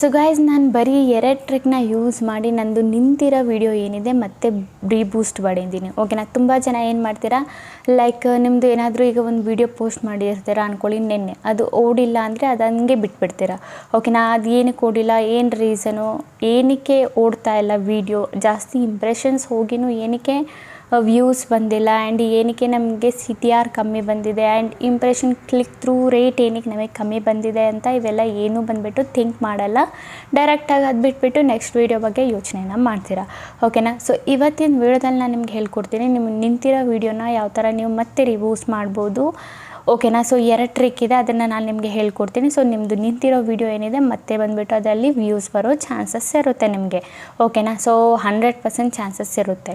So guys ನಾನು ಬರೀ 2 ಟ್ರಿಕ್ನ use ಮಾಡಿ ನಂದು ನಿಂತಿರೋ ವಿಡಿಯೋ ಏನಿದೆ ಮತ್ತೆ ರೀಬೂಸ್ಟ್ ಮಾಡಿದ್ದೀನಿ. ಓಕೆನಾ. ತುಂಬ ಜನ ಏನು ಮಾಡ್ತೀರಾ, ಲೈಕ್ ನಿಮ್ಮದು ಏನಾದರೂ ಈಗ ಒಂದು ವಿಡಿಯೋ ಪೋಸ್ಟ್ ಮಾಡಿರ್ತೀರಾ ಅಂದ್ಕೊಳ್ಳಿ, ನೆನ್ನೆ ಅದು ಓಡಿಲ್ಲ ಅಂದರೆ ಅದು ಹಂಗೆ ಬಿಟ್ಬಿಡ್ತೀರಾ. ಓಕೆನಾ. ಅದು ಏನಕ್ಕೆ ಓಡಿಲ್ಲ, ಏನು ರೀಸನು, ಏನಕ್ಕೆ ಓಡ್ತಾ ಇಲ್ಲ ವಿಡಿಯೋ, ಜಾಸ್ತಿ ಇಂಪ್ರೆಷನ್ಸ್ ಹೋಗಿನೂ ಏನಕ್ಕೆ ವ್ಯೂಸ್ ಬಂದಿಲ್ಲ, ಆ್ಯಂಡ್ ಏನಕ್ಕೆ ನಮಗೆ CTR ಕಮ್ಮಿ ಬಂದಿದೆ, and impression click through rate ಏನಕ್ಕೆ ನಮಗೆ ಕಮ್ಮಿ ಬಂದಿದೆ ಅಂತ ಇವೆಲ್ಲ ಏನೂ ಬಂದುಬಿಟ್ಟು ಥಿಂಕ್ ಮಾಡಲ್ಲ. ಡೈರೆಕ್ಟಾಗಿ ಅದು ಬಿಟ್ಬಿಟ್ಟು ನೆಕ್ಸ್ಟ್ ವೀಡಿಯೋ ಬಗ್ಗೆ ಯೋಚನೆನ ಮಾಡ್ತೀರಾ. ಓಕೆನಾ. ಸೊ ಇವತ್ತಿನ ವೀಡಿಯೋದಲ್ಲಿ ನಾನು ನಿಮ್ಗೆ ಹೇಳ್ಕೊಡ್ತೀನಿ ನಿಮ್ಮ ನಿಂತಿರೋ ವೀಡಿಯೋನ ಯಾವ ಥರ ನೀವು ಮತ್ತೆ ರಿವ್ಯೂಸ್ ಮಾಡ್ಬೋದು. ಓಕೆನಾ. ಸೊ 2 ಟ್ರಿಕ್ ಇದೆ, ಅದನ್ನು ನಾನು ನಿಮಗೆ ಹೇಳ್ಕೊಡ್ತೀನಿ. ಸೊ ನಿಮ್ಮದು ನಿಂತಿರೋ ವಿಡಿಯೋ ಏನಿದೆ ಮತ್ತೆ ಬಂದುಬಿಟ್ಟು ಅದರಲ್ಲಿ ವ್ಯೂಸ್ ಬರೋ ಚಾನ್ಸಸ್ ಇರುತ್ತೆ ನಿಮಗೆ. ಓಕೆನಾ. ಸೊ 100% ಚಾನ್ಸಸ್ ಇರುತ್ತೆ.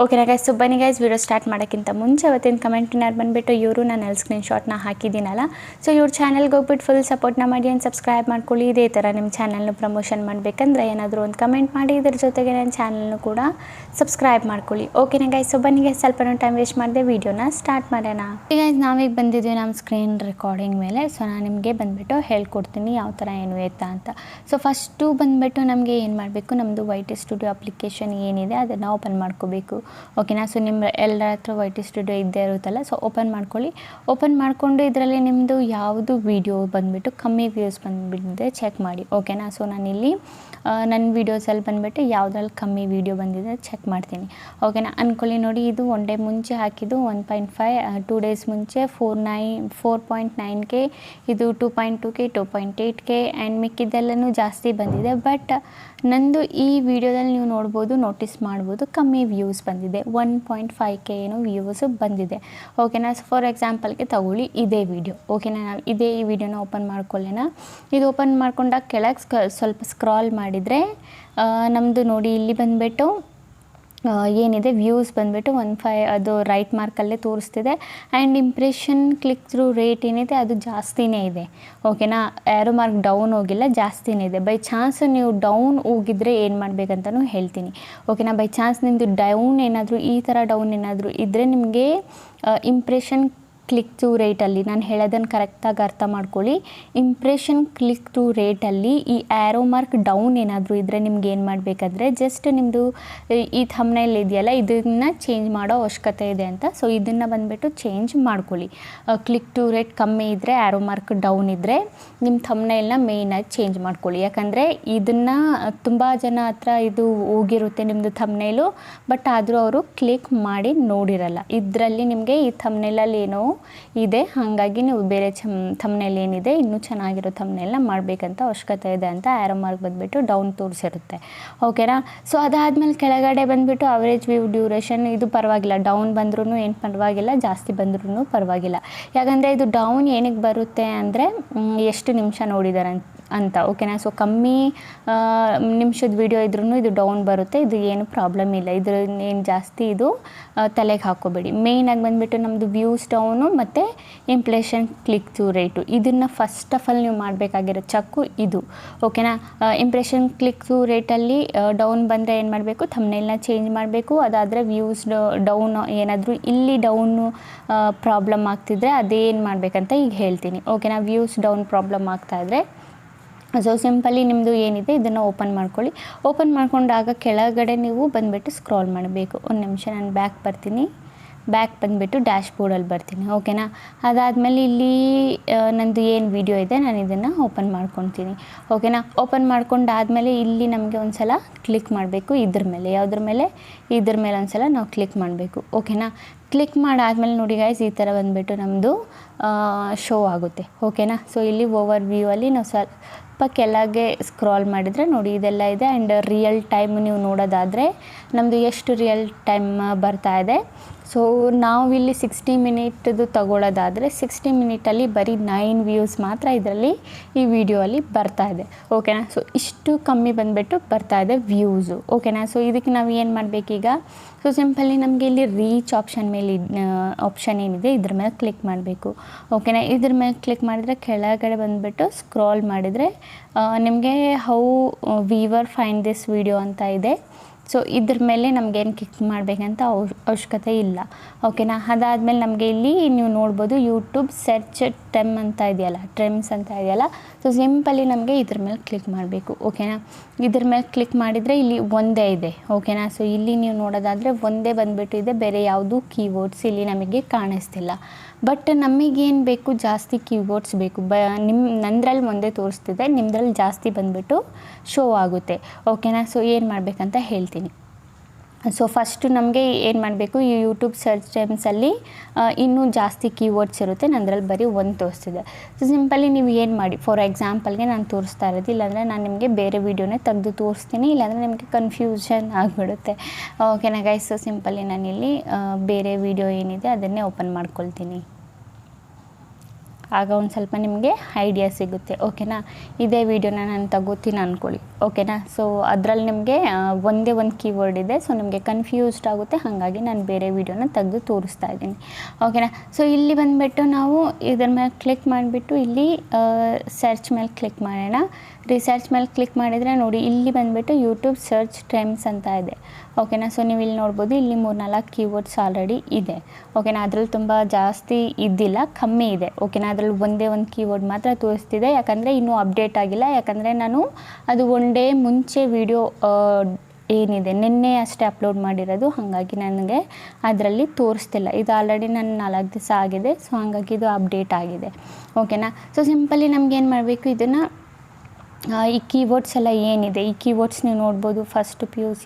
ಓಕೆನಾ ಗೈಸ್. ಸೊ ಬನ್ನಿ ಗೈಸ್, ವಿಡಿಯೋ ಸ್ಟಾರ್ಟ್ ಮಾಡೋಕ್ಕಿಂತ ಮುಂಚೆ ಅವತ್ತಿನ ಕಮೆಂಟಿನಾರು ಬಂದುಬಿಟ್ಟು ಇವರು ನಾನು ಸ್ಕ್ರೀನ್ಶಾಟ್ನ ಹಾಕಿದ್ದೀನಲ್ಲ, ಸೊ ಇವ್ರ ಚಾನಲ್ಗೆ ಹೋಗ್ಬಿಟ್ಟು ಫುಲ್ ಸಪೋರ್ಟ್ನ ಮಾಡಿ ಆ್ಯಂಡ್ ಸಬ್ಸ್ಕ್ರೈಬ್ ಮಾಡ್ಕೊಳ್ಳಿ. ಇದೇ ಥರ ನಿಮ್ಮ ಚಾನಲ್ನ ಪ್ರಮೋಷನ್ ಮಾಡಬೇಕಂದ್ರೆ ಏನಾದರೂ ಒಂದು ಕಮೆಂಟ್ ಮಾಡಿ, ಇದ್ರ ಜೊತೆಗೆ ನನ್ನ ಚಾನಲ್ನು ಕೂಡ ಸಬ್ಸ್ಕ್ರೈಬ್ ಮಾಡ್ಕೊಳ್ಳಿ. ಓಕೆನಾ ಗೈಸ್. ಸೊ ಬನ್ನಿ ಗೈಸ್, ಸ್ವಲ್ಪ ಟೈಮ್ ವೇಸ್ಟ್ ಮಾಡಿದೆ, ವೀಡಿಯೋನ ಸ್ಟಾರ್ಟ್ ಮಾಡೋಣ. ಈಗ ನಾವೀಗ ಬಂದಿದ್ದೀವಿ ನಮ್ಮ ಸ್ಕ್ರೀನ್ ರೆಕಾರ್ಡಿಂಗ್ ಮೇಲೆ. ಸೊ ನಾನು ನಿಮಗೆ ಬಂದುಬಿಟ್ಟು ಹೇಳ್ಕೊಡ್ತೀನಿ ಯಾವ ಥರ ಏನು ಎತ್ತಾ ಅಂತ. ಸೊ ಫಸ್ಟು ಬಂದುಬಿಟ್ಟು ನಮಗೆ ಏನು ಮಾಡಬೇಕು, ನಮ್ಮದು YT ಸ್ಟುಡಿಯೋ ಅಪ್ಲಿಕೇಶನ್ ಏನಿದೆ ಅದನ್ನು ಓಪನ್ ಮಾಡ್ಕೋಬೇಕು. ಓಕೆನಾ. ಸೊ ನಿಮ್ಮ ಎಲ್ಲರ ಹತ್ರ YT ಸ್ಟುಡಿಯೋ ಇದ್ದೇ ಇರುತ್ತಲ್ಲ, ಸೊ ಓಪನ್ ಮಾಡ್ಕೊಳ್ಳಿ. ಓಪನ್ ಮಾಡಿಕೊಂಡು ಇದರಲ್ಲಿ ನಿಮ್ಮದು ಯಾವುದು ವೀಡಿಯೋ ಬಂದುಬಿಟ್ಟು ಕಮ್ಮಿ ವ್ಯೂಸ್ ಬಂದುಬಿಟ್ಟಿದೆ ಚೆಕ್ ಮಾಡಿ. ಓಕೆನಾ. ಸೊ ನಾನಿಲ್ಲಿ ನನ್ನ ವೀಡಿಯೋಸಲ್ಲಿ ಬಂದುಬಿಟ್ಟು ಯಾವುದ್ರಲ್ಲಿ ಕಮ್ಮಿ ವೀಡಿಯೋ ಬಂದಿದೆ ಚೆಕ್ ಮಾಡ್ತೀನಿ. ಓಕೆನಾ. ಅಂದ್ಕೊಳ್ಳಿ ನೋಡಿ, ಇದು 1 ಡೇ ಮುಂಚೆ ಹಾಕಿದ್ದು 1.5, 2 ಡೇಸ್ ಮುಂಚೆ 4.9K, ಇದು 2.2K, 2.8K, ಆ್ಯಂಡ್ ಮಿಕ್ಕಿದ್ದೆಲ್ಲನೂ ಜಾಸ್ತಿ ಬಂದಿದೆ. ಬಟ್ ನಂದು ಈ ವಿಡಿಯೋದಲ್ಲಿ ನೀವು ನೋಡ್ಬೋದು, ನೋಟಿಸ್ ಮಾಡ್ಬೋದು, ಕಮ್ಮಿ ವ್ಯೂಸ್ ಬಂದಿದೆ. 1.5K ಏನೋ ವ್ಯೂಸು ಬಂದಿದೆ. ಓಕೆನಾ. ಫಾರ್ ಎಕ್ಸಾಂಪಲ್ಗೆ ತಗೊಳ್ಳಿ ಇದೇ ವಿಡಿಯೋ. ಓಕೆನಾ. ನಾವು ಈ ವಿಡಿಯೋನ ಓಪನ್ ಮಾಡ್ಕೊಳ್ಳೋಣ. ಇದು ಓಪನ್ ಮಾಡ್ಕೊಂಡಾಗ ಕೆಳಗೆ ಸ್ವಲ್ಪ ಸ್ಕ್ರಾಲ್ ಮಾಡಿದರೆ ನಮ್ಮದು ನೋಡಿ ಇಲ್ಲಿ ಬಂದುಬಿಟ್ಟು ಏನಿದೆ ವ್ಯೂಸ್ ಬಂದುಬಿಟ್ಟು 1.5 ಅದು ರೈಟ್ ಮಾರ್ಕಲ್ಲೇ ತೋರಿಸ್ತಿದೆ. And impression click through rate ಏನಿದೆ ಅದು ಜಾಸ್ತಿನೇ ಇದೆ. ಓಕೆನಾ. ಆ್ಯರೋ ಮಾರ್ಕ್ ಡೌನ್ ಹೋಗಿಲ್ಲ, ಜಾಸ್ತಿನೇ ಇದೆ. ಬೈ ಚಾನ್ಸ್ ನೀವು ಡೌನ್ ಹೋಗಿದ್ರೆ ಏನು ಮಾಡಬೇಕಂತಲೂ ಹೇಳ್ತೀನಿ. ಓಕೆನಾ. ಬೈ ಚಾನ್ಸ್ ನಿಮ್ಮದು ಡೌನ್ ಏನಾದರೂ ಈ ಥರ ಡೌನ್ ಏನಾದರೂ ಇದ್ದರೆ ನಿಮಗೆ ಇಂಪ್ರೆಷನ್ ಕ್ಲಿಕ್ ಥ್ರೂ ರೇಟಲ್ಲಿ, ನಾನು ಹೇಳೋದನ್ನು ಕರೆಕ್ಟಾಗಿ ಅರ್ಥ ಮಾಡ್ಕೊಳ್ಳಿ. ಇಂಪ್ರೆಷನ್ ಕ್ಲಿಕ್ ಥ್ರೂ ರೇಟಲ್ಲಿ ಈ ಆ್ಯರೋ ಮಾರ್ಕ್ ಡೌನ್ ಏನಾದರೂ ಇದ್ದರೆ ನಿಮ್ಗೆ ಏನು ಮಾಡಬೇಕಂದ್ರೆ ಜಸ್ಟ್ ನಿಮ್ಮದು ಈ ಥಂಬ್ನೇಲ್ ಇದೆಯಲ್ಲ, ಇದನ್ನು ಚೇಂಜ್ ಮಾಡೋ ಅವಶ್ಯಕತೆ ಇದೆ ಅಂತ. ಸೊ ಇದನ್ನು ಬಂದುಬಿಟ್ಟು ಚೇಂಜ್ ಮಾಡ್ಕೊಳ್ಳಿ. ಕ್ಲಿಕ್ ಟು ರೇಟ್ ಕಮ್ಮಿ ಇದ್ದರೆ, ಆ್ಯರೋ ಮಾರ್ಕ್ ಡೌನ್ ಇದ್ದರೆ ನಿಮ್ಮ ಥಂಬ್ನೇಲ್ನ ಮೇಯ್ನಾಗಿ ಚೇಂಜ್ ಮಾಡ್ಕೊಳ್ಳಿ. ಯಾಕಂದರೆ ಇದನ್ನು ತುಂಬ ಜನ ಹತ್ರ ಇದು ಹೋಗಿರುತ್ತೆ ನಿಮ್ಮದು ಥಂಬ್ನೇಲು, ಬಟ್ ಆದರೂ ಅವರು ಕ್ಲಿಕ್ ಮಾಡಿ ನೋಡಿರಲ್ಲ. ಇದರಲ್ಲಿ ನಿಮಗೆ ಈ ಥಂಬ್ನೇಲಲ್ಲಿ ಏನೋ ಇದೆ, ಹಾಗಾಗಿ ನೀವು ಬೇರೆ ಥಂಬ್ನೇಲ್ ಏನಿದೆ ಇನ್ನೂ ಚೆನ್ನಾಗಿರೋ ಥಂಬ್ನೇಲ್ನ ಮಾಡಬೇಕಂತ ಅವಶ್ಯಕತೆ ಇದೆ ಅಂತ ಆ್ಯರೋ ಮಾರ್ಕ್ ಬಂದುಬಿಟ್ಟು ಡೌನ್ ತೋರಿಸಿರುತ್ತೆ. ಓಕೆನಾ. ಸೊ ಅದಾದಮೇಲೆ ಕೆಳಗಡೆ ಬಂದುಬಿಟ್ಟು ಅವರೇಜ್ ವ್ಯೂ ಡ್ಯೂರೇಷನ್, ಇದು ಪರವಾಗಿಲ್ಲ, ಡೌನ್ ಬಂದ್ರೂ ಏನು ಪರವಾಗಿಲ್ಲ, ಜಾಸ್ತಿ ಬಂದ್ರೂ ಪರವಾಗಿಲ್ಲ. ಯಾಕಂದರೆ ಇದು ಡೌನ್ ಏನಕ್ಕೆ ಬರುತ್ತೆ ಅಂದರೆ ಎಷ್ಟು ನಿಮಿಷ ನೋಡಿದ್ದಾರೆ ಅಂತ. ಓಕೆನಾ. ಸೊ ಕಮ್ಮಿ ನಿಮಿಷದ ವೀಡಿಯೋ ಇದ್ರೂ ಇದು ಡೌನ್ ಬರುತ್ತೆ, ಇದು ಏನು ಪ್ರಾಬ್ಲಮ್ ಇಲ್ಲ. ಇದ್ರ ಏನು ಜಾಸ್ತಿ ಇದು ತಲೆಗೆ ಹಾಕೋಬೇಡಿ. ಮೇಯ್ನಾಗಿ ಬಂದುಬಿಟ್ಟು ನಮ್ಮದು ವ್ಯೂಸ್ ಡೌನು ಮತ್ತು ಇಂಪ್ರೆಷನ್ ಕ್ಲಿಕ್ ಥ್ರೂ ರೇಟು, ಇದನ್ನು ಫಸ್ಟ್ ಆಫ್ ಆಲ್ ನೀವು ಮಾಡಬೇಕಾಗಿರೋ ಚೆಕ್ಕು ಇದು. ಓಕೆನಾ. ಇಂಪ್ರೆಷನ್ ಕ್ಲಿಕ್ ಥ್ರೂ ರೇಟಲ್ಲಿ ಡೌನ್ ಬಂದರೆ ಏನು ಮಾಡಬೇಕು, ಥಂಬ್ನೇಲ್ನ ಚೇಂಜ್ ಮಾಡಬೇಕು. ಅದಾದರೆ ವ್ಯೂಸ್ ಡೌನ್ ಏನಾದರೂ ಇಲ್ಲಿ ಡೌನು ಪ್ರಾಬ್ಲಮ್ ಆಗ್ತಿದ್ರೆ ಅದೇನು ಮಾಡಬೇಕಂತ ಈಗ ಹೇಳ್ತೀನಿ. ಓಕೆನಾ. ವ್ಯೂಸ್ ಡೌನ್ ಪ್ರಾಬ್ಲಮ್ ಆಗ್ತಾಯಿದ್ರೆ ಸೊ ಸಿಂಪಲಿ ನಿಮ್ಮದು ಏನಿದೆ ಇದನ್ನು ಓಪನ್ ಮಾಡ್ಕೊಳ್ಳಿ. ಓಪನ್ ಮಾಡ್ಕೊಂಡಾಗ ಕೆಳಗಡೆ ನೀವು ಬಂದುಬಿಟ್ಟು ಸ್ಕ್ರಾಲ್ ಮಾಡಬೇಕು. ಒಂದು ನಿಮಿಷ ನಾನು ಬ್ಯಾಕ್ ಬರ್ತೀನಿ. ಬ್ಯಾಕ್ ಬಂದುಬಿಟ್ಟು ಡ್ಯಾಶ್ ಬೋರ್ಡಲ್ಲಿ ಬರ್ತೀನಿ. ಓಕೆನಾ. ಅದಾದಮೇಲೆ ಇಲ್ಲಿ ನಂದು ಏನು ವಿಡಿಯೋ ಇದೆ ನಾನು ಇದನ್ನು ಓಪನ್ ಮಾಡ್ಕೊತೀನಿ. ಓಕೆನಾ. ಓಪನ್ ಮಾಡ್ಕೊಂಡಾದಮೇಲೆ ಇಲ್ಲಿ ನಮಗೆ ಒಂದು ಸಲ ಕ್ಲಿಕ್ ಮಾಡಬೇಕು ಇದ್ರ ಮೇಲೆ. ಯಾವುದ್ರ ಮೇಲೆ, ಇದ್ರ ಮೇಲೆ ಒಂದು ಸಲ ನಾವು ಕ್ಲಿಕ್ ಮಾಡಬೇಕು. ಓಕೆನಾ. ಕ್ಲಿಕ್ ಮಾಡಾದಮೇಲೆ ನೋಡಿ ಗೈಸ್, ಈ ಥರ ಬಂದುಬಿಟ್ಟು ನಮ್ಮದು ಶೋ ಆಗುತ್ತೆ. ಓಕೆನಾ. ಸೊ ಇಲ್ಲಿ ಓವರ್ ವ್ಯೂ ಅಲ್ಲಿ ನಾವು ಸ್ವಲ್ಪ ಕೆಳಗೆ ಸ್ಕ್ರಾಲ್ ಮಾಡಿದರೆ ನೋಡಿ ಇದೆಲ್ಲ ಇದೆ. ಆ್ಯಂಡ್ ರಿಯಲ್ ಟೈಮ್ ನೀವು ನೋಡೋದಾದರೆ ನಮ್ಮದು ಎಷ್ಟು ರಿಯಲ್ ಟೈಮ್ ಬರ್ತಾ ಇದೆ. ಸೊ ನಾವಿಲ್ಲಿ 60 ಮಿನಿಟ್ದು ತಗೊಳ್ಳೋದಾದರೆ 60 ಮಿನಿಟಲ್ಲಿ ಬರೀ 9 ವ್ಯೂಸ್ ಮಾತ್ರ ಇದರಲ್ಲಿ ಈ ವಿಡಿಯೋ ಅಲ್ಲಿ ಬರ್ತಾ ಇದೆ. ಓಕೆನಾ. ಸೊ ಇಷ್ಟು ಕಮ್ಮಿ ಬಂದುಬಿಟ್ಟು ಬರ್ತಾ ಇದೆ ವ್ಯೂಸು. ಓಕೆನಾ. ಸೊ ಇದಕ್ಕೆ ನಾವು ಏನು ಮಾಡಬೇಕೀಗ, ಸೊ ಸಿಂಪಲಿ ನಮಗೆ ಇಲ್ಲಿ ರೀಚ್ ಆಪ್ಷನ್ ಮೇಲೆ ಆಪ್ಷನ್ ಏನಿದೆ ಇದ್ರ ಮೇಲೆ ಕ್ಲಿಕ್ ಮಾಡಬೇಕು. ಓಕೆನಾ. ಇದ್ರ ಮೇಲೆ ಕ್ಲಿಕ್ ಮಾಡಿದರೆ ಕೆಳಗಡೆ ಬಂದುಬಿಟ್ಟು ಸ್ಕ್ರಾಲ್ ಮಾಡಿದರೆ ನಿಮಗೆ how Weaver find this video ಅಂತ ಇದೆ. ಸೊ ಇದ್ರ ಮೇಲೆ ನಮಗೇನು ಕ್ಲಿಕ್ ಮಾಡಬೇಕಂತ ಅವಶ್ಯಕತೆ ಇಲ್ಲ. ಓಕೆನಾ. ಅದಾದಮೇಲೆ ನಮಗೆ ಇಲ್ಲಿ ನೀವು ನೋಡ್ಬೋದು ಯೂಟ್ಯೂಬ್ ಸರ್ಚ್ ಟ್ರೆಮ್ಸ್ ಅಂತ ಇದೆಯಲ್ಲ, ಸೊ ಸೊ ಸಿಂಪಲಿ ನಮಗೆ ಇದ್ರ ಮೇಲೆ ಕ್ಲಿಕ್ ಮಾಡಬೇಕು. ಓಕೆನಾ, ಇದ್ರ ಮೇಲೆ ಕ್ಲಿಕ್ ಮಾಡಿದರೆ ಇಲ್ಲಿ ಒಂದೇ ಇದೆ. ಓಕೆನಾ, ಸೊ ಇಲ್ಲಿ ನೀವು ನೋಡೋದಾದರೆ ಒಂದೇ ಬಂದುಬಿಟ್ಟು ಇದೆ, ಬೇರೆ ಯಾವುದು ಕೀಬೋರ್ಡ್ಸ್ ಇಲ್ಲಿ ನಮಗೆ ಕಾಣಿಸ್ತಿಲ್ಲ. ಬಟ್ ನಮಗೇನು ಬೇಕು, ಜಾಸ್ತಿ ಕೀಬೋರ್ಡ್ಸ್ ಬೇಕು. ನಂದ್ರಲ್ಲಿ ಒಂದೇ ತೋರಿಸ್ತಿದೆ, ನಿಮ್ಮದ್ರಲ್ಲಿ ಜಾಸ್ತಿ ಬಂದುಬಿಟ್ಟು ಶೋ ಆಗುತ್ತೆ. ಓಕೆನಾ, ಸೊ ಏನು ಮಾಡಬೇಕಂತ ಹೇಳ್ತೀನಿ. ಸೊ ಫಸ್ಟು ನಮಗೆ ಏನು ಮಾಡಬೇಕು, ಈ ಯೂಟ್ಯೂಬ್ ಸರ್ಚ್ ಟೈಮ್ಸಲ್ಲಿ ಇನ್ನೂ ಜಾಸ್ತಿ ಕೀವರ್ಡ್ಸ್ ಇರುತ್ತೆ, ನಂದ್ರಲ್ಲಿ ಬರೀ ಒಂದು ತೋರಿಸ್ತಿದೆ. ಸೊ ಸಿಂಪಲಿ ನೀವು ಏನು ಮಾಡಿ, ಫಾರ್ ಎಕ್ಸಾಂಪಲ್ಗೆ ನಾನು ತೋರಿಸ್ತಾ ಇರೋದು, ಇಲ್ಲಾಂದರೆ ನಾನು ನಿಮಗೆ ಬೇರೆ ವೀಡಿಯೋನೇ ತೆಗೆದು ತೋರಿಸ್ತೀನಿ, ಇಲ್ಲಾಂದರೆ ನಿಮಗೆ ಕನ್ಫ್ಯೂಷನ್ ಆಗಿಬಿಡುತ್ತೆ. ಓಕೆನಾ ಗೈಸ್, ಸೊ ಸಿಂಪಲಿ ನಾನಿಲ್ಲಿ ಬೇರೆ ವೀಡಿಯೋ ಏನಿದೆ ಅದನ್ನೇ ಓಪನ್ ಮಾಡ್ಕೊಳ್ತೀನಿ. ಆಗ ಒಂದು ಸ್ವಲ್ಪ ನಿಮಗೆ ಐಡಿಯಾ ಸಿಗುತ್ತೆ. ಓಕೆನಾ, ಇದೇ ವಿಡಿಯೋನ ನಾನು ತಗೋತೀನಿ ಅಂದ್ಕೊಳ್ಳಿ. ಓಕೆನಾ, ಸೊ ಅದರಲ್ಲಿ ನಿಮಗೆ ಒಂದೇ ಒಂದು ಕೀವರ್ಡ್ ಇದೆ, ಸೊ ನಿಮಗೆ ಕನ್ಫ್ಯೂಸ್ಡ್ ಆಗುತ್ತೆ, ಹಾಗಾಗಿ ನಾನು ಬೇರೆ ವಿಡಿಯೋನ ತೆಗೆದು ತೋರಿಸ್ತಾ ಇದ್ದೀನಿ. ಓಕೆನಾ, ಸೊ ಇಲ್ಲಿ ಬಂದುಬಿಟ್ಟು ನಾವು ಇದ್ರ ಮೇಲೆ ಕ್ಲಿಕ್ ಮಾಡಿಬಿಟ್ಟು ಇಲ್ಲಿ ಸರ್ಚ್ ಮೇಲೆ ಕ್ಲಿಕ್ ಮಾಡೋಣ. ರಿಸರ್ಚ್ ಮೇಲೆ ಕ್ಲಿಕ್ ಮಾಡಿದರೆ ನೋಡಿ, ಇಲ್ಲಿ ಬಂದುಬಿಟ್ಟು ಯೂಟ್ಯೂಬ್ ಸರ್ಚ್ ಟ್ರೆಂಡ್ಸ್ ಅಂತ ಇದೆ. ಓಕೆನಾ, ಸೊ ನೀವು ಇಲ್ಲಿ ನೋಡ್ಬೋದು, ಇಲ್ಲಿ 3-4 ಕೀವರ್ಡ್ಸ್ ಆಲ್ರೆಡಿ ಇದೆ. ಓಕೆನಾ, ಅದ್ರಲ್ಲಿ ತುಂಬ ಜಾಸ್ತಿ ಇದ್ದಿಲ್ಲ, ಕಮ್ಮಿ ಇದೆ. ಓಕೆನಾ, ಅದರಲ್ಲಿ ಒಂದೇ ಒಂದು ಕೀವರ್ಡ್ ಮಾತ್ರ ತೋರಿಸ್ತಿದೆ, ಯಾಕಂದರೆ ಇನ್ನೂ ಅಪ್ಡೇಟ್ ಆಗಿಲ್ಲ. ಯಾಕಂದರೆ ನಾನು ಅದು ಒನ್ ಡೇ ಮುಂಚೆ ವಿಡಿಯೋ ಏನಿದೆ ನಿನ್ನೆ ಅಷ್ಟೇ ಅಪ್ಲೋಡ್ ಮಾಡಿರೋದು, ಹಾಗಾಗಿ ನನಗೆ ಅದರಲ್ಲಿ ತೋರಿಸ್ತಿಲ್ಲ. ಇದು ಆಲ್ರೆಡಿ ನಾನು 4 ದಿವಸ ಆಗಿದೆ, ಸೊ ಹಾಗಾಗಿ ಇದು ಅಪ್ಡೇಟ್ ಆಗಿದೆ. ಓಕೆನಾ, ಸೊ ಸಿಂಪಲಿ ನಮಗೇನು ಮಾಡಬೇಕು, ಇದನ್ನು ಈ ಕೀವರ್ಡ್ಸ್ ಎಲ್ಲ ಏನಿದೆ, ಈ ಕೀವರ್ಡ್ಸ್ ನೀವು ನೋಡ್ಬೋದು. ಫಸ್ಟ್ PUC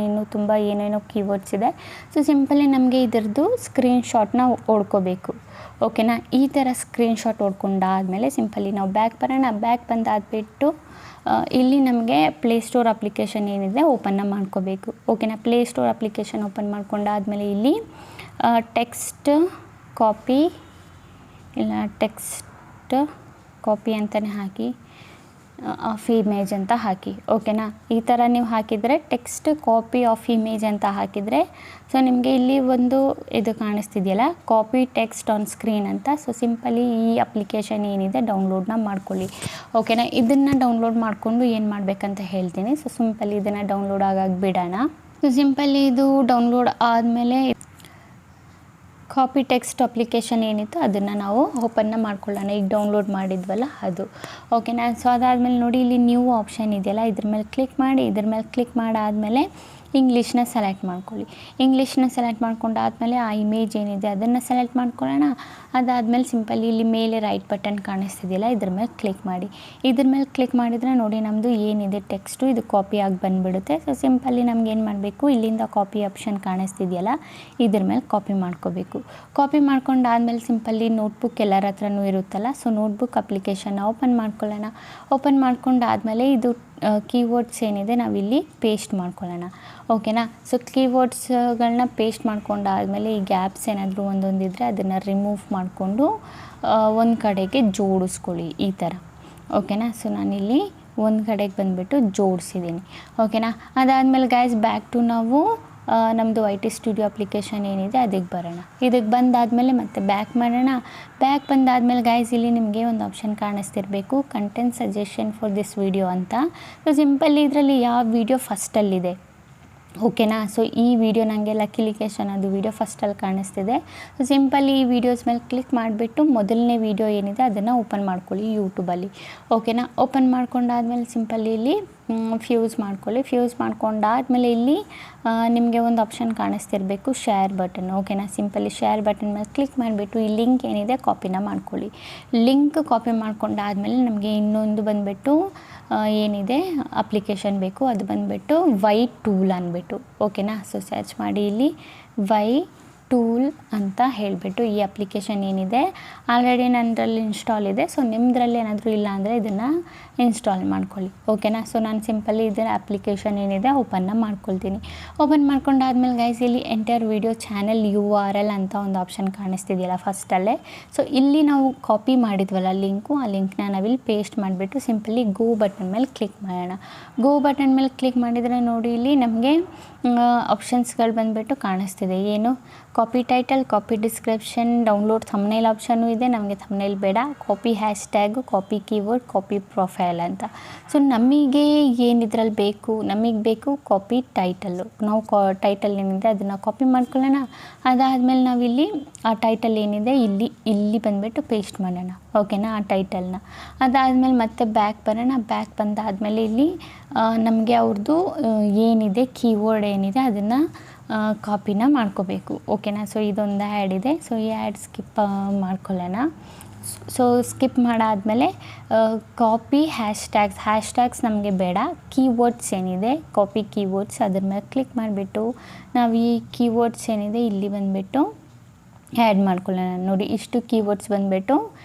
ಇನ್ನೂ ತುಂಬ ಏನೇನೋ ಕೀವರ್ಡ್ಸ್ ಇದೆ. ಸೊ ಸಿಂಪಲಿ ನಮಗೆ ಇದರದ್ದು ಸ್ಕ್ರೀನ್ಶಾಟ್ನ ಹೊಡ್ಕೋಬೇಕು. ಓಕೆನಾ, ಈ ಥರ ಸ್ಕ್ರೀನ್ಶಾಟ್ ಹೊಡ್ಕೊಂಡಾದಮೇಲೆ ಸಿಂಪಲಿ ನಾವು ಬ್ಯಾಕ್ ಬರೋಣ. ಬ್ಯಾಕ್ ಬಂದಾದ್ಬಿಟ್ಟು ಇಲ್ಲಿ ನಮಗೆ ಪ್ಲೇಸ್ಟೋರ್ ಅಪ್ಲಿಕೇಶನ್ ಏನಿದೆ ಓಪನ್ನ ಮಾಡ್ಕೋಬೇಕು. ಓಕೆನಾ, ಪ್ಲೇಸ್ಟೋರ್ ಅಪ್ಲಿಕೇಶನ್ ಓಪನ್ ಮಾಡ್ಕೊಂಡಾದಮೇಲೆ ಇಲ್ಲಿ ಟೆಕ್ಸ್ಟ್ ಕಾಪಿ ಅಂತಲೇ ಹಾಕಿ, ಆಫ್ ಇಮೇಜ್ ಅಂತ ಹಾಕಿ. ಓಕೆನಾ, ಈ ಥರ ನೀವು ಹಾಕಿದರೆ ಟೆಕ್ಸ್ಟ್ ಕಾಪಿ ಆಫ್ ಇಮೇಜ್ ಅಂತ ಹಾಕಿದರೆ, ಸೊ ನಿಮಗೆ ಇಲ್ಲಿ ಒಂದು ಇದು ಕಾಣಿಸ್ತಿದೆಯಲ್ಲ, ಕಾಪಿ ಟೆಕ್ಸ್ಟ್ ಆನ್ ಸ್ಕ್ರೀನ್ ಅಂತ. ಸೊ ಸಿಂಪಲಿ ಈ ಅಪ್ಲಿಕೇಶನ್ ಏನಿದೆ ಡೌನ್ಲೋಡ್ನ ಮಾಡ್ಕೊಳ್ಳಿ. ಓಕೆನಾ, ಇದನ್ನು ಡೌನ್ಲೋಡ್ ಮಾಡಿಕೊಂಡು ಏನು ಮಾಡಬೇಕಂತ ಹೇಳ್ತೀನಿ. ಸೊ ಸಿಂಪಲಿ ಇದನ್ನು ಡೌನ್ಲೋಡ್ ಆಗಾಗ ಬಿಡೋಣ. ಸೊ ಸಿಂಪಲಿ ಇದು ಡೌನ್ಲೋಡ್ ಆದಮೇಲೆ ಕಾಪಿ ಟೆಕ್ಸ್ಟ್ ಅಪ್ಲಿಕೇಶನ್ ಏನಿತ್ತು ಅದನ್ನು ನಾವು ಓಪನ್ನ ಮಾಡ್ಕೊಳ್ಳೋಣ. ಈಗ ಡೌನ್ಲೋಡ್ ಮಾಡಿದ್ವಲ್ಲ ಅದು. ಓಕೆನಾ, ಸೊ ಅದಾದಮೇಲೆ ನೋಡಿ, ಇಲ್ಲಿ ನ್ಯೂ ಆಪ್ಷನ್ ಇದೆಯಲ್ಲ, ಇದ್ರ ಮೇಲೆ ಕ್ಲಿಕ್ ಮಾಡಿ. ಇದ್ರ ಮೇಲೆ ಕ್ಲಿಕ್ ಮಾಡಾದಮೇಲೆ ಇಂಗ್ಲೀಷ್ನ ಸೆಲೆಕ್ಟ್ ಮಾಡ್ಕೊಳ್ಳಿ. ಇಂಗ್ಲೀಷ್ನ ಸೆಲೆಕ್ಟ್ ಮಾಡ್ಕೊಂಡಾದ್ಮೇಲೆ ಆ ಇಮೇಜ್ ಏನಿದೆ ಅದನ್ನು ಸೆಲೆಕ್ಟ್ ಮಾಡ್ಕೊಳ್ಳೋಣ. ಅದಾದಮೇಲೆ ಸಿಂಪಲಿ ಇಲ್ಲಿ ಮೇಲೆ ರೈಟ್ ಬಟನ್ ಕಾಣಿಸ್ತಿದೆಯಲ್ಲ, ಇದ್ರ ಮೇಲೆ ಕ್ಲಿಕ್ ಮಾಡಿ. ಇದ್ರ ಮೇಲೆ ಕ್ಲಿಕ್ ಮಾಡಿದರೆ ನೋಡಿ, ನಮ್ಮದು ಏನಿದೆ ಟೆಕ್ಸ್ಟು ಇದು ಕಾಪಿ ಆಗಿ ಬಂದುಬಿಡುತ್ತೆ. ಸೊ ಸಿಂಪಲಿ ನಮ್ಗೆ ಏನು ಮಾಡಬೇಕು, ಇಲ್ಲಿಂದ ಕಾಪಿ ಆಪ್ಷನ್ ಕಾಣಿಸ್ತಿದೆಯಲ್ಲ, ಇದ್ರ ಮೇಲೆ ಕಾಪಿ ಮಾಡ್ಕೋಬೇಕು. ಕಾಪಿ ಮಾಡ್ಕೊಂಡಾದ್ಮೇಲೆ ಸಿಂಪಲಿ ನೋಟ್ಬುಕ್ ಎಲ್ಲರ ಹತ್ರನೂ ಇರುತ್ತಲ್ಲ, ಸೊ ನೋಟ್ಬುಕ್ ಅಪ್ಲಿಕೇಶನ್ನ ಓಪನ್ ಮಾಡ್ಕೊಳ್ಳೋಣ. ಓಪನ್ ಮಾಡ್ಕೊಂಡಾದ್ಮೇಲೆ ಇದು ಕೀವರ್ಡ್ಸ್ ಏನಿದೆ ನಾವಿಲ್ಲಿ ಪೇಸ್ಟ್ ಮಾಡ್ಕೊಳ್ಳೋಣ. ಓಕೆನಾ, ಸೊ ಕೀವರ್ಡ್ಸ್ಗಳನ್ನ ಪೇಸ್ಟ್ ಮಾಡ್ಕೊಂಡಾದ್ಮೇಲೆ ಈ ಗ್ಯಾಪ್ಸ್ ಏನಾದರೂ ಒಂದೊಂದಿದ್ರೆ ಅದನ್ನು ರಿಮೂವ್ ಮಾಡಿಕೊಂಡು ಒಂದು ಕಡೆಗೆ ಜೋಡಿಸ್ಕೊಳ್ಳಿ ಈ ಥರ. ಓಕೆನಾ, ಸೊ ನಾನಿಲ್ಲಿ ಒಂದು ಕಡೆಗೆ ಬಂದುಬಿಟ್ಟು ಜೋಡಿಸಿದ್ದೀನಿ. ಓಕೆನಾ, ಅದಾದಮೇಲೆ ಗೈಸ್ ಬ್ಯಾಕ್ ಟು ನಾವು ನಮ್ಮದು IT ಸ್ಟುಡಿಯೋ ಅಪ್ಲಿಕೇಶನ್ ಏನಿದೆ ಅದಕ್ಕೆ ಬರೋಣ. ಇದಕ್ಕೆ ಬಂದಾದಮೇಲೆ ಮತ್ತೆ ಬ್ಯಾಕ್ ಮಾಡೋಣ. ಬ್ಯಾಕ್ ಬಂದಾದಮೇಲೆ ಗೈಸ್ ಇಲ್ಲಿ ನಿಮಗೆ ಒಂದು ಆಪ್ಷನ್ ಕಾಣಿಸ್ತಿರಬೇಕು, content suggestion for this video ಅಂತ. ಸೊ ಸಿಂಪಲ್ಲಿ ಇದರಲ್ಲಿ ಯಾವ ವಿಡಿಯೋ ಫಸ್ಟಲ್ಲಿದೆ. ಓಕೆನಾ, ಸೊ ಈ ವಿಡಿಯೋ ನನಗೆ ಲಕ್ಕಿ ಲಿಕೇಶನ್ ಅದು ವಿಡಿಯೋ ಫಸ್ಟಲ್ಲಿ ಕಾಣಿಸ್ತಿದೆ. ಸೊ ಸಿಂಪಲಿ ಈ ವಿಡಿಯೋಸ್ ಮೇಲೆ ಕ್ಲಿಕ್ ಮಾಡಿಬಿಟ್ಟು ಮೊದಲನೇ ವಿಡಿಯೋ ಏನಿದೆ ಅದನ್ನು ಓಪನ್ ಮಾಡ್ಕೊಳ್ಳಿ ಯೂಟ್ಯೂಬಲ್ಲಿ. ಓಕೆನಾ, ಓಪನ್ ಮಾಡ್ಕೊಂಡಾದ್ಮೇಲೆ ಸಿಂಪಲಿ ಇಲ್ಲಿ ಫ್ಯೂಸ್ ಮಾಡ್ಕೊಳ್ಳಿ. ಫ್ಯೂಸ್ ಮಾಡ್ಕೊಂಡಾದ್ಮೇಲೆ ಇಲ್ಲಿ ನಿಮಗೆ ಒಂದು ಆಪ್ಷನ್ ಕಾಣಿಸ್ತಿರಬೇಕು, ಶೇರ್ ಬಟನ್. ಓಕೆನಾ, ಸಿಂಪಲಿ ಶೇರ್ ಬಟನ್ ಮೇಲೆ ಕ್ಲಿಕ್ ಮಾಡಿಬಿಟ್ಟು ಈ ಲಿಂಕ್ ಏನಿದೆ ಕಾಪಿನ ಮಾಡ್ಕೊಳ್ಳಿ. ಲಿಂಕ್ ಕಾಪಿ ಮಾಡ್ಕೊಂಡಾದ್ಮೇಲೆ ನಮಗೆ ಇನ್ನೊಂದು ಬಂದುಬಿಟ್ಟು ಏನಿದೆ ಅಪ್ಲಿಕೇಶನ್ ಬೇಕು, ಅದು ಬಂದುಬಿಟ್ಟು ವೈ ಟೂಲ್ ಅಂದ್ಬಿಟ್ಟು. ಓಕೆನಾ, ಸೊ ಸರ್ಚ್ ಮಾಡಿ ಇಲ್ಲಿ ವೈ ಟೂಲ್ ಅಂತ ಹೇಳಿಬಿಟ್ಟು ಈ ಅಪ್ಲಿಕೇಶನ್ ಏನಿದೆ ಆಲ್ರೆಡಿ ನನ್ನದ್ರಲ್ಲಿ ಇನ್ಸ್ಟಾಲ್ ಇದೆ. ಸೊ ನಿಮ್ಮದ್ರಲ್ಲಿ ಏನಾದರೂ ಇಲ್ಲ ಅಂದರೆ ಇದನ್ನು ಇನ್ಸ್ಟಾಲ್ ಮಾಡ್ಕೊಳ್ಳಿ. ಓಕೆನಾ, ಸೊ ನಾನು ಸಿಂಪಲಿ ಇದರ ಅಪ್ಲಿಕೇಶನ್ ಏನಿದೆ ಓಪನ್ನ ಮಾಡ್ಕೊಳ್ತೀನಿ. ಓಪನ್ ಮಾಡ್ಕೊಂಡಾದ್ಮೇಲೆ ಗೈಸ್ ಇಲ್ಲಿ ಎಂಟರ್ ವಿಡಿಯೋ ಚಾನೆಲ್ URL ಅಂತ ಒಂದು ಆಪ್ಷನ್ ಕಾಣಿಸ್ತಿದೆಯಲ್ಲ ಫಸ್ಟಲ್ಲೇ. ಸೊ ಇಲ್ಲಿ ನಾವು ಕಾಪಿ ಮಾಡಿದ್ವಲ್ಲ ಲಿಂಕು, ಆ ಲಿಂಕ್ನ ನಾವಿಲ್ಲಿ ಪೇಸ್ಟ್ ಮಾಡಿಬಿಟ್ಟು ಸಿಂಪಲಿ ಗೋ ಬಟನ್ ಮೇಲೆ ಕ್ಲಿಕ್ ಮಾಡೋಣ. ಗೋ ಬಟನ್ ಮೇಲೆ ಕ್ಲಿಕ್ ಮಾಡಿದರೆ ನೋಡಿ ಇಲ್ಲಿ ನಮಗೆ ಆಪ್ಷನ್ಸ್ಗಳು ಬಂದುಬಿಟ್ಟು ಕಾಣಿಸ್ತಿದೆ. ಏನು, copy title, copy description, download thumbnail option ಇದೆ. ನಮಗೆ ಥಂಬ್ನೇಲ್ ಬೇಡ. Copy hashtag, copy keyword, copy profile ಅಂತ. ಸೊ ನಮಗೆ ಏನಿದ್ರಲ್ಲಿ ಬೇಕು, ನಮಗೆ ಬೇಕು ಕಾಪಿ ಟೈಟಲ್ಲು. ನಾವು ಟೈಟಲ್ ಏನಿದೆ ಅದನ್ನು ಕಾಪಿ ಮಾಡ್ಕೊಳ್ಳೋಣ. ಅದಾದಮೇಲೆ ನಾವಿಲ್ಲಿ ಆ ಟೈಟಲ್ ಏನಿದೆ ಇಲ್ಲಿ ಬಂದುಬಿಟ್ಟು ಪೇಸ್ಟ್ ಮಾಡೋಣ. ಓಕೆನಾ, ಆ ಟೈಟಲ್ನ. ಅದಾದಮೇಲೆ ಮತ್ತೆ ಬ್ಯಾಕ್ ಬರೋಣ. ಬ್ಯಾಕ್ ಬಂದಾದಮೇಲೆ ಇಲ್ಲಿ ನಮಗೆ ಅವ್ರದ್ದು ಏನಿದೆ ಕೀವರ್ಡ್ ಏನಿದೆ ಅದನ್ನು ಕಾಪಿನ ಮಾಡ್ಕೋಬೇಕು. ಓಕೆನಾ, ಸೊ ಇದೊಂದು ಆ್ಯಡ್ ಇದೆ. ಸೊ ಈ ಆ್ಯಡ್ ಸ್ಕಿಪ್ ಮಾಡ್ಕೊಳ್ಳೋಣ. ಸೊ ಸ್ಕಿಪ್ ಮಾಡಾದಮೇಲೆ ಕಾಪಿ ಹ್ಯಾಶ್ಟ್ಯಾಗ್ಸ್ ನಮಗೆ ಬೇಡ. ಕೀವರ್ಡ್ಸ್ ಏನಿದೆ ಕಾಪಿ ಕೀವರ್ಡ್ಸ್ ಅದ್ರ ಮೇಲೆ ಕ್ಲಿಕ್ ಮಾಡಿಬಿಟ್ಟು ನಾವು ಈ ಕೀವರ್ಡ್ಸ್ ಏನಿದೆ ಇಲ್ಲಿ ಬಂದುಬಿಟ್ಟು ಆ್ಯಡ್ ಮಾಡ್ಕೊಳ್ಳೋಣ. ನೋಡಿ ಇಷ್ಟು ಕೀವರ್ಡ್ಸ್ ಬಂದುಬಿಟ್ಟು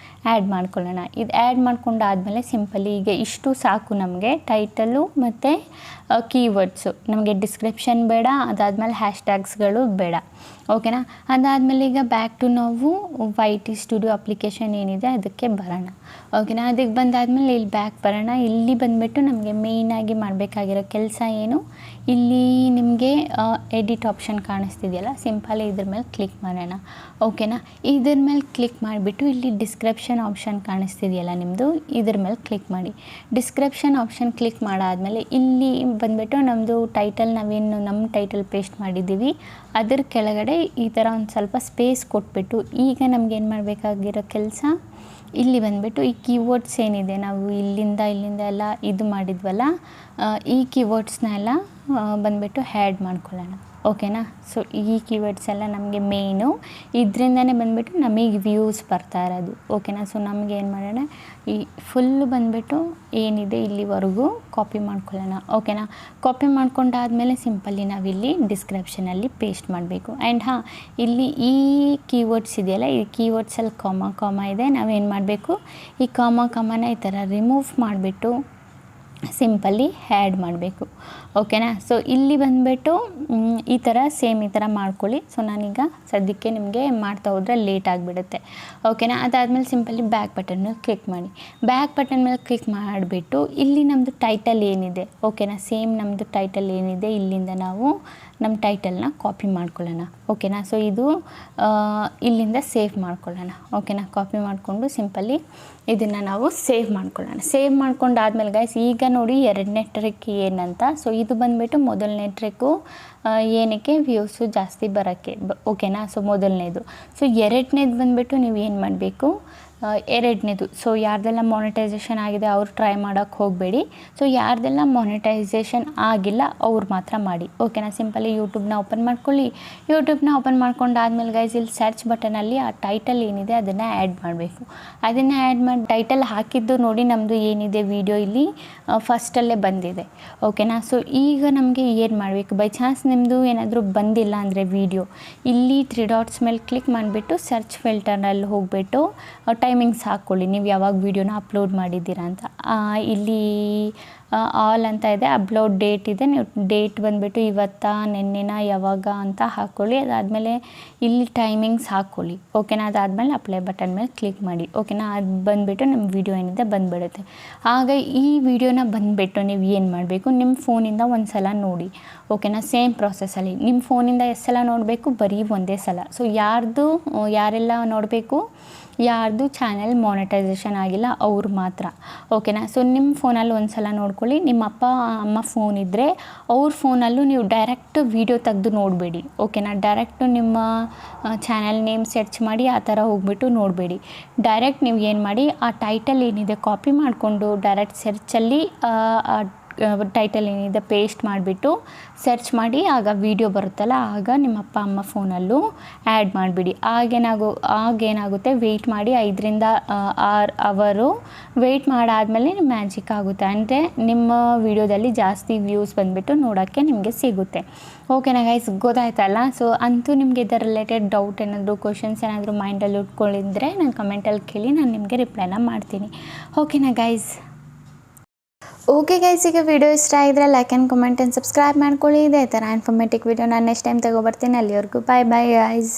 ಆ್ಯಡ್ ಮಾಡ್ಕೊಳ್ಳೋಣ. ಇದು ಆ್ಯಡ್ ಮಾಡ್ಕೊಂಡಾದಮೇಲೆ ಸಿಂಪಲಿ ಈಗ ಇಷ್ಟು ಸಾಕು ನಮಗೆ, ಟೈಟಲು ಮತ್ತು ಕೀವರ್ಡ್ಸು. ನಮಗೆ ಡಿಸ್ಕ್ರಿಪ್ಷನ್ ಬೇಡ, ಅದಾದಮೇಲೆ ಹ್ಯಾಶ್ಟ್ಯಾಗ್ಸ್ಗಳು ಬೇಡ. ಓಕೆನಾ, ಅದಾದಮೇಲೆ ಈಗ ಬ್ಯಾಕ್ ಟು ನಾವು YT ಸ್ಟುಡಿಯೋ ಅಪ್ಲಿಕೇಶನ್ ಏನಿದೆ ಅದಕ್ಕೆ ಬರೋಣ. ಓಕೆನಾ, ಅದಕ್ಕೆ ಬಂದಾದಮೇಲೆ ಇಲ್ಲಿ ಬ್ಯಾಕ್ ಬರೋಣ. ಇಲ್ಲಿ ಬಂದುಬಿಟ್ಟು ನಮಗೆ ಮೇಯ್ನಾಗಿ ಮಾಡಬೇಕಾಗಿರೋ ಕೆಲಸ ಏನು, ಇಲ್ಲಿ ನಿಮಗೆ ಎಡಿಟ್ ಆಪ್ಷನ್ ಕಾಣಿಸ್ತಿದೆಯಲ್ಲ, ಸಿಂಪಲಿ ಇದ್ರ ಮೇಲೆ ಕ್ಲಿಕ್ ಮಾಡೋಣ. ಓಕೆನಾ, ಇದ್ರ ಮೇಲೆ ಕ್ಲಿಕ್ ಮಾಡಿಬಿಟ್ಟು ಇಲ್ಲಿ ಡಿಸ್ಕ್ರಿಪ್ಷನ್ ಆಪ್ಷನ್ ಕಾಣಿಸ್ತಿದೆಯಲ್ಲ ನಿಮ್ಮದು, ಇದ್ರ ಮೇಲೆ ಕ್ಲಿಕ್ ಮಾಡಿ. ಡಿಸ್ಕ್ರಿಪ್ಷನ್ ಆಪ್ಷನ್ ಕ್ಲಿಕ್ ಮಾಡಾದಮೇಲೆ ಇಲ್ಲಿ ಬಂದುಬಿಟ್ಟು ನಮ್ಮದು ಟೈಟಲ್, ನಾವೇನು ನಮ್ಮ ಟೈಟಲ್ ಪೇಸ್ಟ್ ಮಾಡಿದ್ದೀವಿ ಅದ್ರ ಕೆಳಗಡೆ ಈ ಥರ ಒಂದು ಸ್ವಲ್ಪ ಸ್ಪೇಸ್ ಕೊಟ್ಬಿಟ್ಟು ಈಗ ನಮಗೇನು ಮಾಡಬೇಕಾಗಿರೋ ಕೆಲಸ, ಇಲ್ಲಿ ಬಂದುಬಿಟ್ಟು ಈ ಕೀವರ್ಡ್ಸ್ ಏನಿದೆ ನಾವು ಇಲ್ಲಿಂದ ಎಲ್ಲ ಇದು ಮಾಡಿದ್ವಲ್ಲ, ಈ ಕೀವರ್ಡ್ಸ್ನ ಎಲ್ಲ ಬಂದುಬಿಟ್ಟು ಆ್ಯಡ್ ಮಾಡ್ಕೊಳ್ಳೋಣ. ಓಕೆನಾ, ಸೊ ಈ ಕೀವರ್ಡ್ಸ್ ಎಲ್ಲ ನಮಗೆ ಮೇಯ್ನು, ಇದರಿಂದನೇ ಬಂದುಬಿಟ್ಟು ನಮಗೆ ವ್ಯೂಸ್ ಬರ್ತಾ ಇರೋದು. ಓಕೆನಾ, ಸೊ ನಮಗೆ ಏನು ಮಾಡೋಣ, ಈ ಫುಲ್ಲು ಬಂದುಬಿಟ್ಟು ಏನಿದೆ ಇಲ್ಲಿವರೆಗೂ ಕಾಪಿ ಮಾಡ್ಕೊಳ್ಳೋಣ. ಓಕೆನಾ, ಕಾಪಿ ಮಾಡ್ಕೊಂಡಾದಮೇಲೆ ಸಿಂಪಲ್ಲಿ ನಾವಿಲ್ಲಿ ಡಿಸ್ಕ್ರಿಪ್ಷನಲ್ಲಿ ಪೇಸ್ಟ್ ಮಾಡಬೇಕು. ಆ್ಯಂಡ್ ಇಲ್ಲಿ ಈ ಕೀವರ್ಡ್ಸ್ ಇದೆಯಲ್ಲ, ಈ ಕೀವರ್ಡ್ಸಲ್ಲಿ ಕಾಮ ಇದೆ. ನಾವೇನು ಮಾಡಬೇಕು, ಈ ಕಾಮನ ಈ ಥರ ರಿಮೂವ್ ಮಾಡಿಬಿಟ್ಟು ಸಿಂಪಲ್ಲಿ ಆ್ಯಡ್ ಮಾಡಬೇಕು. ಓಕೆನಾ, ಸೊ ಇಲ್ಲಿ ಬಂದುಬಿಟ್ಟು ಈ ಥರ ಸೇಮ್ ಈ ಥರ ಮಾಡ್ಕೊಳ್ಳಿ. ಸೊ ನಾನೀಗ ಸದ್ಯಕ್ಕೆ ನಿಮಗೆ ಮಾಡ್ತಾ ಹೋದರೆ ಲೇಟ್ ಆಗಿಬಿಡುತ್ತೆ. ಓಕೆನಾ, ಅದಾದಮೇಲೆ ಸಿಂಪಲ್ಲಿ ಬ್ಯಾಕ್ ಬಟನ್ ಮೇಲೆ ಕ್ಲಿಕ್ ಮಾಡಿ. ಬ್ಯಾಕ್ ಬಟನ್ ಮೇಲೆ ಕ್ಲಿಕ್ ಮಾಡಿಬಿಟ್ಟು ಇಲ್ಲಿ ನಮ್ಮದು ಟೈಟಲ್ ಏನಿದೆ, ಓಕೆನಾ, ಸೇಮ್ ನಮ್ಮದು ಟೈಟಲ್ ಏನಿದೆ ಇಲ್ಲಿಂದ ನಾವು ನಮ್ಮ ಟೈಟಲ್ನ ಕಾಪಿ ಮಾಡ್ಕೊಳ್ಳೋಣ. ಓಕೆನಾ, ಸೊ ಇದು ಇಲ್ಲಿಂದ ಸೇವ್ ಮಾಡ್ಕೊಳ್ಳೋಣ. ಓಕೆನಾ, ಕಾಪಿ ಮಾಡಿಕೊಂಡು ಸಿಂಪಲ್ಲಿ ಇದನ್ನು ನಾವು ಸೇವ್ ಮಾಡ್ಕೊಳ್ಳೋಣ. ಸೇವ್ ಮಾಡ್ಕೊಂಡಾದ್ಮೇಲೆ ಗೈಸ್ ಈಗ ನೋಡಿ ಎರಡನೇ ಟ್ರಿಕ್ ಏನಂತ. ಸೊ ಇದು ಬಂದುಬಿಟ್ಟು ಮೊದಲನೇ ಟ್ರಿಕ್ಕು, ಏನಕ್ಕೆ ವ್ಯೂಸು ಜಾಸ್ತಿ ಬರೋಕ್ಕೆ. ಓಕೆನಾ, ಸೊ ಮೊದಲನೇದು. ಸೊ ಎರಡನೇದು ಬಂದುಬಿಟ್ಟು ನೀವು ಏನು ಮಾಡಬೇಕು, ಎರಡನೇದು, ಸೊ ಯಾರ್ದೆಲ್ಲ ಮಾನಿಟೈಸೇಷನ್ ಆಗಿದೆ ಅವ್ರು ಟ್ರೈ ಮಾಡೋಕ್ಕೆ ಹೋಗಬೇಡಿ. ಸೊ ಯಾರ್ದೆಲ್ಲ ಮಾನಿಟೈಸೇಷನ್ ಆಗಿಲ್ಲ ಅವ್ರು ಮಾತ್ರ ಮಾಡಿ. ಓಕೆನಾ, ಸಿಂಪಲಿ ಯೂಟ್ಯೂಬ್ನ ಓಪನ್ ಮಾಡ್ಕೊಳ್ಳಿ. ಯೂಟ್ಯೂಬ್ನ ಓಪನ್ ಮಾಡ್ಕೊಂಡಾದ್ಮೇಲೆ ಗೈಸ್ ಇಲ್ಲಿ ಸರ್ಚ್ ಬಟನಲ್ಲಿ ಆ ಟೈಟಲ್ ಏನಿದೆ ಅದನ್ನು ಆ್ಯಡ್ ಮಾಡಬೇಕು. ಅದನ್ನು ಆ್ಯಡ್ ಮಾಡಿ ಟೈಟಲ್ ಹಾಕಿದ್ದು ನೋಡಿ ನಮ್ಮದು ಏನಿದೆ ವಿಡಿಯೋ ಇಲ್ಲಿ ಫಸ್ಟಲ್ಲೇ ಬಂದಿದೆ. ಓಕೆನಾ, ಸೊ ಈಗ ನಮಗೆ ಏನು ಮಾಡಬೇಕು, ಬೈ ಚಾನ್ಸ್ ನಿಮ್ಮದು ಏನಾದರೂ ಬಂದಿಲ್ಲ ಅಂದರೆ ವಿಡಿಯೋ, ಇಲ್ಲಿ 3 ಡಾಟ್ಸ್ ಮೇಲೆ ಕ್ಲಿಕ್ ಮಾಡಿಬಿಟ್ಟು ಸರ್ಚ್ ಫಿಲ್ಟರ್ನಲ್ಲಿ ಹೋಗಿಬಿಟ್ಟು ಟೈಮಿಂಗ್ಸ್ ಹಾಕ್ಕೊಳ್ಳಿ, ನೀವು ಯಾವಾಗ ವೀಡಿಯೋನ ಅಪ್ಲೋಡ್ ಮಾಡಿದ್ದೀರಾ ಅಂತ. ಇಲ್ಲಿ ಆಲ್ ಅಂತ ಇದೆ, ಅಪ್ಲೋಡ್ ಡೇಟ್ ಇದೆ, ನೀವು ಡೇಟ್ ಬಂದುಬಿಟ್ಟು ಇವತ್ತಾ ನೆನ್ನೆನ ಯಾವಾಗ ಅಂತ ಹಾಕ್ಕೊಳ್ಳಿ. ಅದಾದಮೇಲೆ ಇಲ್ಲಿ ಟೈಮಿಂಗ್ಸ್ ಹಾಕ್ಕೊಳ್ಳಿ. ಓಕೆನಾ, ಅದಾದಮೇಲೆ ಅಪ್ಲೈ ಬಟನ್ ಮೇಲೆ ಕ್ಲಿಕ್ ಮಾಡಿ. ಓಕೆನಾ, ಅದು ಬಂದುಬಿಟ್ಟು ನಿಮ್ಮ ವಿಡಿಯೋ ಏನಿದೆ ಬಂದುಬಿಡುತ್ತೆ. ಆಗ ಈ ವಿಡಿಯೋನ ಬಂದುಬಿಟ್ಟು ನೀವು ಏನು ಮಾಡಬೇಕು, ನಿಮ್ಮ ಫೋನಿಂದ ಒಂದು ಸಲ ನೋಡಿ. ಓಕೆನಾ, ಸೇಮ್ ಪ್ರಾಸೆಸ್ಸಲ್ಲಿ ನಿಮ್ಮ ಫೋನಿಂದ ಎಷ್ಟು ಸಲ ನೋಡಬೇಕು, ಬರೀ ಒಂದೇ ಸಲ. ಸೊ ಯಾರೆಲ್ಲ ನೋಡಬೇಕು, ಯಾರ್ದು ಚಾನೆಲ್ ಮಾನಿಟೈಸೇಷನ್ ಆಗಿಲ್ಲ ಅವ್ರು ಮಾತ್ರ. ಓಕೆನಾ, ಸೊ ನಿಮ್ಮ ಫೋನಲ್ಲಿ ಒಂದು ಸಲ ನೋಡ್ಕೊಳ್ಳಿ. ನಿಮ್ಮ ಅಪ್ಪ ಅಮ್ಮ ಫೋನ್ ಇದ್ದರೆ ಅವ್ರ ಫೋನಲ್ಲೂ ನೀವು ಡೈರೆಕ್ಟ್ ವೀಡಿಯೋ ತೆಗೆದು ನೋಡಬೇಡಿ. ಓಕೆನಾ, ಡೈರೆಕ್ಟು ನಿಮ್ಮ ಚಾನೆಲ್ ನೇಮ್ ಸರ್ಚ್ ಮಾಡಿ ಆ ಥರ ಹೋಗ್ಬಿಟ್ಟು ನೋಡಬೇಡಿ. ಡೈರೆಕ್ಟ್ ನೀವು ಏನು ಮಾಡಿ, ಆ ಟೈಟಲ್ ಏನಿದೆ ಕಾಪಿ ಮಾಡಿಕೊಂಡು ಡೈರೆಕ್ಟ್ ಸರ್ಚಲ್ಲಿ ಟೈಟಲ್ ಏನಿದೆ ಪೇಸ್ಟ್ ಮಾಡಿಬಿಟ್ಟು ಸರ್ಚ್ ಮಾಡಿ, ಆಗ ವೀಡಿಯೋ ಬರುತ್ತಲ್ಲ, ಆಗ ನಿಮ್ಮ ಅಪ್ಪ ಅಮ್ಮ ಫೋನಲ್ಲೂ ಆ್ಯಡ್ ಮಾಡಿಬಿಡಿ. ಆಗೇನಾಗುತ್ತೆ, ವೆಯ್ಟ್ ಮಾಡಿ 5 ರಿಂದ 6 ಅವರು ವೆಯ್ಟ್ ಮಾಡಾದಮೇಲೆ ಮ್ಯಾಜಿಕ್ ಆಗುತ್ತೆ. ಅಂದರೆ ನಿಮ್ಮ ವೀಡಿಯೋದಲ್ಲಿ ಜಾಸ್ತಿ ವ್ಯೂಸ್ ಬಂದುಬಿಟ್ಟು ನೋಡೋಕ್ಕೆ ನಿಮಗೆ ಸಿಗುತ್ತೆ. ಓಕೆನಾ ಗೈಸ್, ಗೊತ್ತಾಯ್ತಲ್ಲ. ಸೊ ಅಂತೂ ನಿಮಗೆ ಇದರ ರಿಲೇಟೆಡ್ ಡೌಟ್ ಏನಾದರೂ ಕ್ವಶನ್ಸ್ ಏನಾದರೂ ಮೈಂಡಲ್ಲಿ ಉಟ್ಕೊಳ್ಳಿದ್ರೆ ನಾನು ಕಮೆಂಟಲ್ಲಿ ಕೇಳಿ ನಾನು ನಿಮಗೆ ರಿಪ್ಲೈನ ಮಾಡ್ತೀನಿ. ಓಕೆನಾ ಗೈಸ್. ಓಕೆ ಗೈಸ್, ಈಗ ವಿಡಿಯೋ ಇಷ್ಟ ಆಗಿದ್ರೆ like and comment and subscribe ಮಾಡ್ಕೊಳ್ಳಿ. ಇದೇ ಥರ ಇನ್ಫಾರ್ಮೇಟಿವ್ ವಿಡಿಯೋ ನಾನು ನೆಕ್ಸ್ಟ್ ಟೈಮ್ ತಗೊಬರ್ತೀನಿ. ಅಲ್ಲಿವರೆಗೂ ಬಾಯ್ ಗೈಸ್.